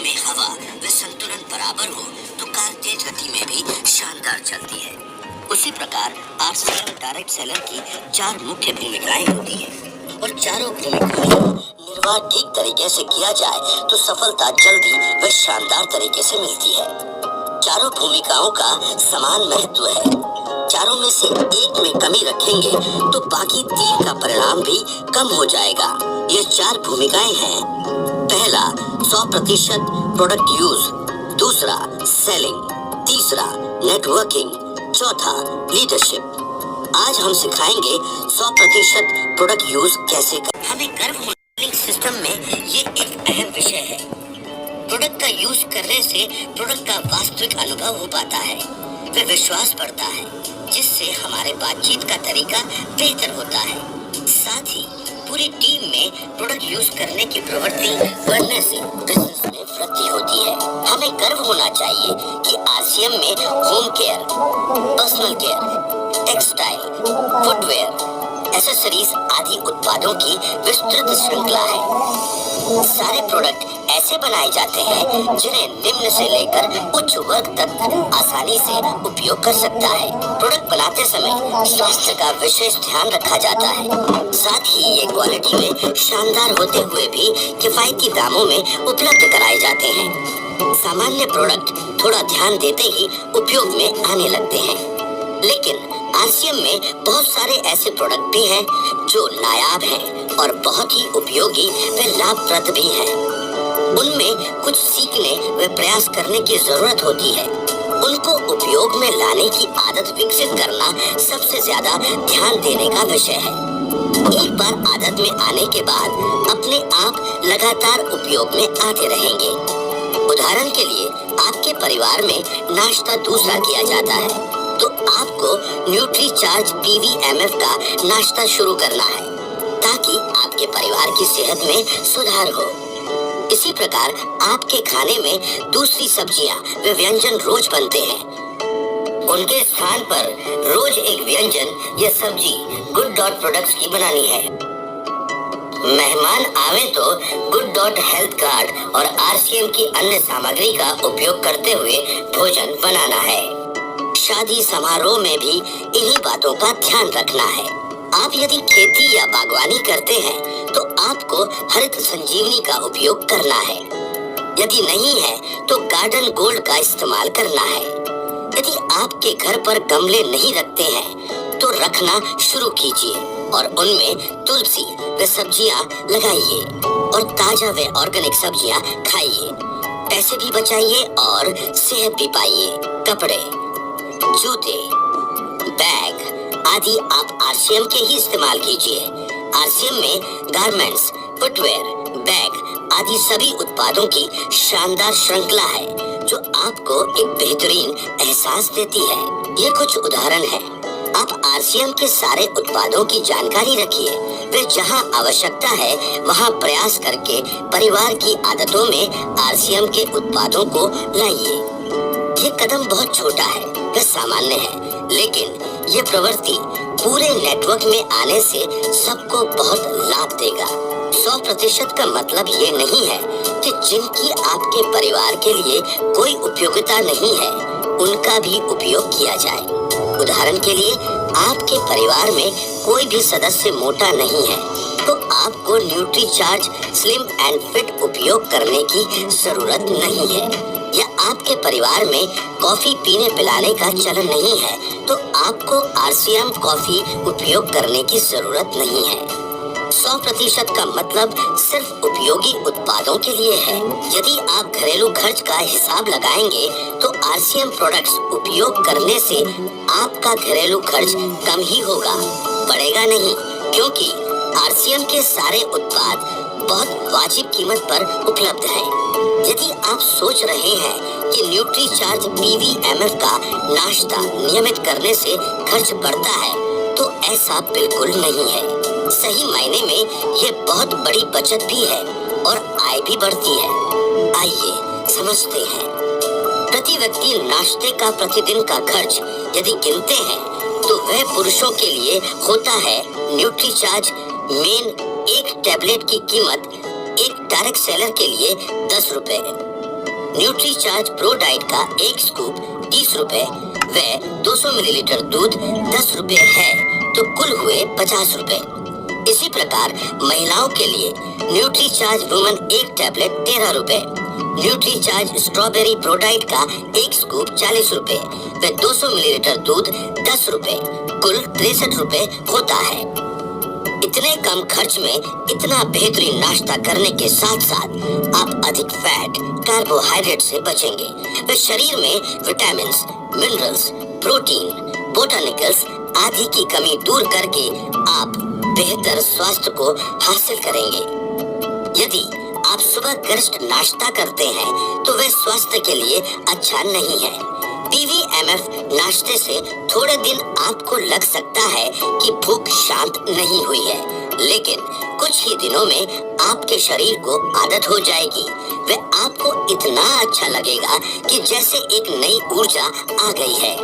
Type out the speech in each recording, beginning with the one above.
में हवा व संतुलन बराबर हो तो कार तेज गति में भी शानदार चलती है। उसी प्रकार आरसीएम डायरेक्ट सेलर की 4 मुख्य भूमिकाएं होती हैं और चारों भूमिकाओं का निर्वाह ठीक तरीके से किया जाए तो सफलता जल्दी व शानदार तरीके से मिलती है। चारों भूमिकाओं का समान महत्व है। चारों में से एक में कमी रखेंगे तो बाकी 3 का परिणाम भी कम हो जाएगा। ये 4 भूमिकाएं हैं। पहला 100% प्रोडक्ट यूज, दूसरा सेलिंग, तीसरा नेटवर्किंग, चौथा लीडरशिप। आज हम सिखाएंगे 100% प्रोडक्ट यूज कैसे करें। हमें कर्व मॉडलिंग सिस्टम में ये एक अहम विषय है। प्रोडक्ट का यूज करने से प्रोडक्ट का वास्तविक अनुभव हो पाता है, फिर विश्वास बढ़ता है, जिससे हमारे बातचीत का तरीका बेहतर होता है। साथ ही पूरी टीम में प्रोडक्ट यूज करने की प्रवृत्ति बढ़ने से बिजनेस में वृद्धि होती है। हमें गर्व होना चाहिए कि आरसीएम में home care, personal care, textile, footwear, accessories आदि उत्पादों की विस्तृत श्रृंखला है। सारे प्रोडक्ट ऐसे बनाए जाते हैं जिन्हें निम्न से लेकर उच्च वर्ग तक आसानी से उपयोग कर सकता है। प्रोडक्ट बनाते समय स्वास्थ्य का विशेष ध्यान रखा जाता है। साथ ही ये क्वालिटी में शानदार होते हुए भी किफायती दामों में उपलब्ध कराए जाते हैं। सामान्य प्रोडक्ट थोड़ा ध्यान देते ही उपयोग में आने लगते हैं, लेकिन आरसीएम में बहुत सारे ऐसे प्रोडक्ट भी हैं जो नायाब हैं और बहुत ही उपयोगी व लाभप्रद भी हैं। उनमें कुछ सीखने व प्रयास करने की जरूरत होती है। उनको उपयोग में लाने की आदत विकसित करना सबसे ज्यादा ध्यान देने का विषय है। एक बार आदत में आने के बाद अपने आप लगातार उपयोग में आते रहेंगे। उदाहरण के लिए आपके परिवार में नाश्ता दूसरा किया जाता है, तो आपको न्यूट्रीचार्ज पीवीएमएफ का नाश्ता शुरू करना है ताकि आपके परिवार की सेहत में सुधार हो। इसी प्रकार आपके खाने में दूसरी सब्जियां व व्यंजन रोज बनते हैं। उनके स्थान पर रोज एक व्यंजन या सब्जी गुड डॉट प्रोडक्ट्स की बनानी है। मेहमान आवे तो गुड डॉट हेल्थ कार्ड और आरसीएम की अन्य सामग्री का उपयोग करते हुए भोजन बनाना है। शादी समारोह में भी इन्हीं बातों का ध्यान रखना है। आप यदि खेती या बागवानी करते हैं तो आपको हरित संजीवनी का उपयोग करना है। यदि नहीं है तो गार्डन गोल्ड का इस्तेमाल करना है। यदि आपके घर पर गमले नहीं रखते हैं तो रखना शुरू कीजिए और उनमें तुलसी व सब्जियां लगाइए और ताजा व ऑर्गेनिक सब्जियां खाइए। पैसे भी बचाइए और सेहत भी पाइए। कपड़े, जूते, बैग आदि आप आरसीएम के ही इस्तेमाल कीजिए। आरसीएम में गारमेंट्स, फुटवेयर, बैग आदि सभी उत्पादों की शानदार श्रृंखला है जो आपको एक बेहतरीन एहसास देती है। ये कुछ उदाहरण है। आप आरसीएम के सारे उत्पादों की जानकारी रखिए। वे जहां आवश्यकता है वहां प्रयास करके परिवार की आदतों में आरसीएम के उत्पादों को लाइए। ये कदम बहुत छोटा है, वह सामान्य है, लेकिन ये प्रवृत्ति पूरे नेटवर्क में आने से सबको बहुत लाभ देगा। 100% का मतलब ये नहीं है कि जिनकी आपके परिवार के लिए कोई उपयोगिता नहीं है उनका भी उपयोग किया जाए। उदाहरण के लिए आपके परिवार में कोई भी सदस्य मोटा नहीं है तो आपको न्यूट्रीचार्ज स्लिम एंड फिट उपयोग करने की जरूरत नहीं है। या आपके परिवार में कॉफी पीने पिलाने का चलन नहीं है तो आपको आरसीएम कॉफी उपयोग करने की जरूरत नहीं है। 100% का मतलब सिर्फ उपयोगी उत्पादों के लिए है। यदि आप घरेलू खर्च का हिसाब लगाएंगे तो आरसीएम प्रोडक्ट्स उपयोग करने से आपका घरेलू खर्च कम ही होगा, बढ़ेगा नहीं, क्योंकि आरसीएम के सारे उत्पाद बहुत वाजिब कीमत पर उपलब्ध हैं। यदि आप सोच रहे हैं कि न्यूट्रीचार्ज पीवीएमएफ का नाश्ता नियमित करने से खर्च बढ़ता है तो ऐसा बिल्कुल नहीं है। सही मायने में ये बहुत बड़ी बचत भी है और आय भी बढ़ती है। आइए समझते हैं। प्रति व्यक्ति नाश्ते का प्रतिदिन का खर्च यदि गिनते हैं तो वह पुरुषों के लिए होता है न्यूट्रीचार्ज मेन एक टैबलेट की कीमत एक डायरेक्ट सेलर के लिए 10 रुपए, न्यूट्रीचार्ज प्रो डाइट का एक स्कूप 30 रुपए व 200 मिलीलीटर दूध 10 रुपए है तो कुल हुए 50 रुपए। इसी प्रकार महिलाओं के लिए न्यूट्रीचार्ज वुमन एक टैबलेट 13 रुपए, न्यूट्रीचार्ज स्ट्रॉबेरी प्रो डाइट का एक स्कूप 40 रुपए व 200 मिलीलीटर दूध 10 रुपए, कुल 63 रुपए होता है। इतने कम खर्च में इतना बेहतरीन नाश्ता करने के साथ साथ आप अधिक फैट, कार्बोहाइड्रेट से बचेंगे व शरीर में विटामिन्स, मिनरल्स, प्रोटीन, बोटानिकल्स आदि की कमी दूर करके आप बेहतर स्वास्थ्य को हासिल करेंगे। यदि आप सुबह गर्स्ट नाश्ता करते हैं तो वह स्वास्थ्य के लिए अच्छा नहीं है। पीवीएमएफ नाश्ते से थोड़े दिन आपको लग सकता है कि भूख शांत नहीं हुई है, लेकिन कुछ ही दिनों में आपके शरीर को आदत हो जाएगी व आपको इतना अच्छा लगेगा कि जैसे एक नई ऊर्जा आ गई है।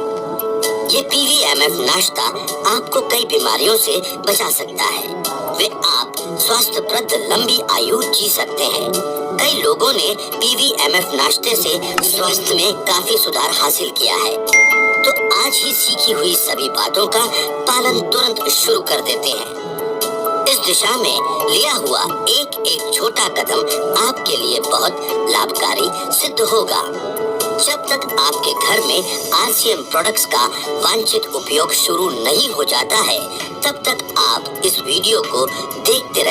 ये पीवीएमएफ नाश्ता आपको कई बीमारियों से बचा सकता है वे आप स्वास्थ्यप्रद लंबी आयु जी सकते हैं। कई लोगों ने पीवीएमएफ नाश्ते से स्वास्थ्य में काफी सुधार हासिल किया है। तो आज ही सीखी हुई सभी बातों का पालन तुरंत शुरू कर देते हैं। इस दिशा में लिया हुआ एक एक छोटा कदम आपके लिए बहुत लाभकारी सिद्ध होगा। जब तक आपके घर में आरसीएम प्रोडक्ट्स का वांछित उपयोग शुरू नहीं हो जाता है, तब तक आप इस वीडियो को देखते रहें।